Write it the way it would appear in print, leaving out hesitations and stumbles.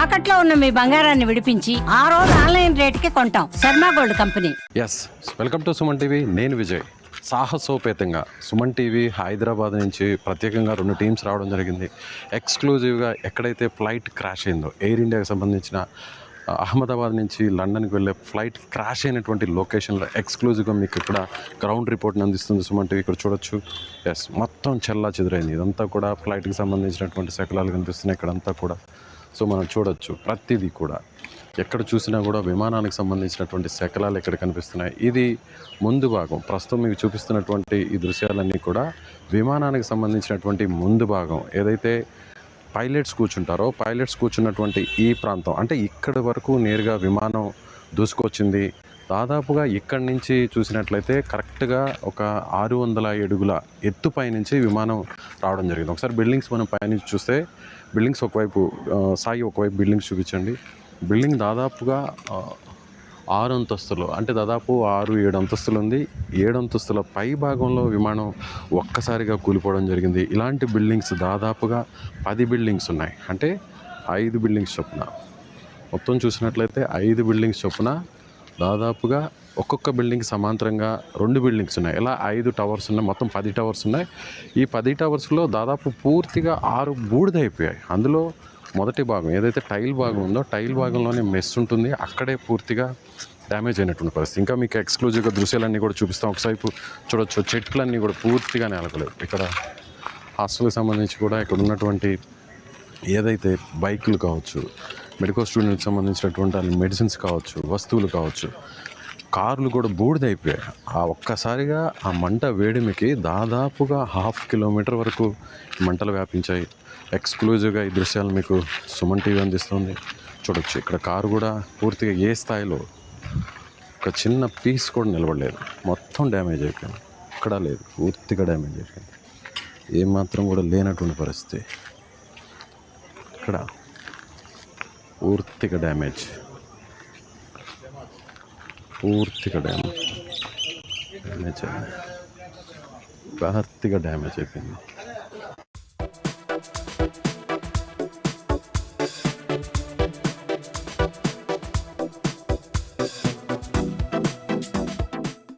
తాకట్లో ఉన్న మీ బంగారాన్ని విడిపించి ఆ రోజు ఆన్లైన్ రేటుకి కొంటాం. Sharma gold company. Yes, welcome to Suman TV. నేను విజయ్. సాహసోపేతంగా సుమన్ టీవీ హైదరాబాద్ నుంచి ప్రత్యేకంగా 2 టీమ్స్ రావడం జరిగింది. ఎక్స్క్లూజివ్గా ఎక్కడైతే ఫ్లైట్ క్రాష్ అయిందో, ఎయిర్ ఇండియాకి సంబంధించిన అహ్మదాబాద్ నుంచి లండన్కి వెళ్ళే ఫ్లైట్ క్రాష్ అయినటువంటి లొకేషన్లో ఎక్స్క్లూజివ్గా మీకు ఇక్కడ గ్రౌండ్ రిపోర్ట్ని అందిస్తుంది సుమన్ టీవీ. ఇక్కడ చూడొచ్చు. ఎస్, మొత్తం చెల్లా చెదురైంది. ఇదంతా కూడా ఫ్లైట్కి సంబంధించినటువంటి శకలాలు కనిపిస్తున్నాయి ఇక్కడంతా కూడా. సో మనం చూడొచ్చు, ప్రతిదీ కూడా ఎక్కడ చూసినా కూడా విమానానికి సంబంధించినటువంటి శకలాలు ఇక్కడ కనిపిస్తున్నాయి. ఇది ముందు భాగం. ప్రస్తుతం మీకు చూపిస్తున్నటువంటి ఈ దృశ్యాలన్నీ కూడా విమానానికి సంబంధించినటువంటి ముందు భాగం. ఏదైతే పైలట్స్ కూర్చుంటారో, పైలట్స్ కూర్చున్నటువంటి ఈ ప్రాంతం, అంటే ఇక్కడి వరకు నేరుగా విమానం దూసుకొచ్చింది. దాదాపుగా ఇక్కడి నుంచి చూసినట్లయితే కరెక్ట్గా ఒక 600 అడుగుల ఎత్తుపై నుంచి విమానం రావడం జరిగింది. ఒకసారి బిల్డింగ్స్ మనం పైనుంచి చూస్తే, బిల్డింగ్స్ ఒకవైపు సాయి ఒకవైపు బిల్డింగ్స్ చూపించండి. బిల్డింగ్ దాదాపుగా 6 అంతస్తులు, అంటే దాదాపు 6-7 అంతస్తులు ఉంది. 7 అంతస్తుల పై భాగంలో విమానం ఒక్కసారిగా కూలిపోవడం జరిగింది. ఇలాంటి బిల్డింగ్స్ దాదాపుగా 10 బిల్డింగ్స్ ఉన్నాయి. అంటే 5 బిల్డింగ్స్ చొప్పున, మొత్తం చూసినట్లయితే 5 బిల్డింగ్స్ చొప్పున దాదాపుగా ఒక్కొక్క బిల్డింగ్ సమాంతరంగా 2 బిల్డింగ్స్ ఉన్నాయి. ఇలా 5 టవర్స్ ఉన్నాయి. మొత్తం 10 టవర్స్ ఉన్నాయి. ఈ 10 టవర్స్లో దాదాపు పూర్తిగా 6 బూడిదైపోయాయి. అందులో మొదటి భాగం ఏదైతే టైల్ భాగం ఉందో, టైల్ భాగంలోనే మెస్ ఉంటుంది, అక్కడే పూర్తిగా డ్యామేజ్ అయినటువంటి పరిస్థితి. ఇంకా మీకు ఎక్స్క్లూజివ్గా దృశ్యాలన్నీ కూడా చూపిస్తాం. ఒకసారి చూడొచ్చు, చెట్లన్నీ కూడా పూర్తిగా నేలకలేవు. ఇక్కడ హాస్టల్కి సంబంధించి కూడా ఇక్కడ ఉన్నటువంటి ఏదైతే బైకులు కావచ్చు, మెడికల్ స్టూడెంట్కి సంబంధించినటువంటి మెడిసిన్స్ కావచ్చు, వస్తువులు కావచ్చు, కార్లు కూడా బూడిదైపోయాయి. ఆ ఒక్కసారిగా ఆ మంట వేడిమికి దాదాపుగా 1/2 కిలోమీటర్ వరకు మంటలు వ్యాపించాయి. ఎక్స్క్లూజివ్గా ఈ దృశ్యాలు మీకు సుమన్ టీవీ అందిస్తుంది. చూడొచ్చు, ఇక్కడ కారు కూడా పూర్తిగా ఏ స్థాయిలో ఒక చిన్న పీస్ కూడా నిలబడలేదు. మొత్తం డ్యామేజ్ అయిపోయింది. ఎక్కడా లేదు, పూర్తిగా డ్యామేజ్ అయిపోయింది. ఏమాత్రం కూడా లేనటువంటి పరిస్థితి. ఇక్కడ పూర్తిగా డ్యామేజ్, పూర్తిగా డ్యామేజ్ అయిపోయింది.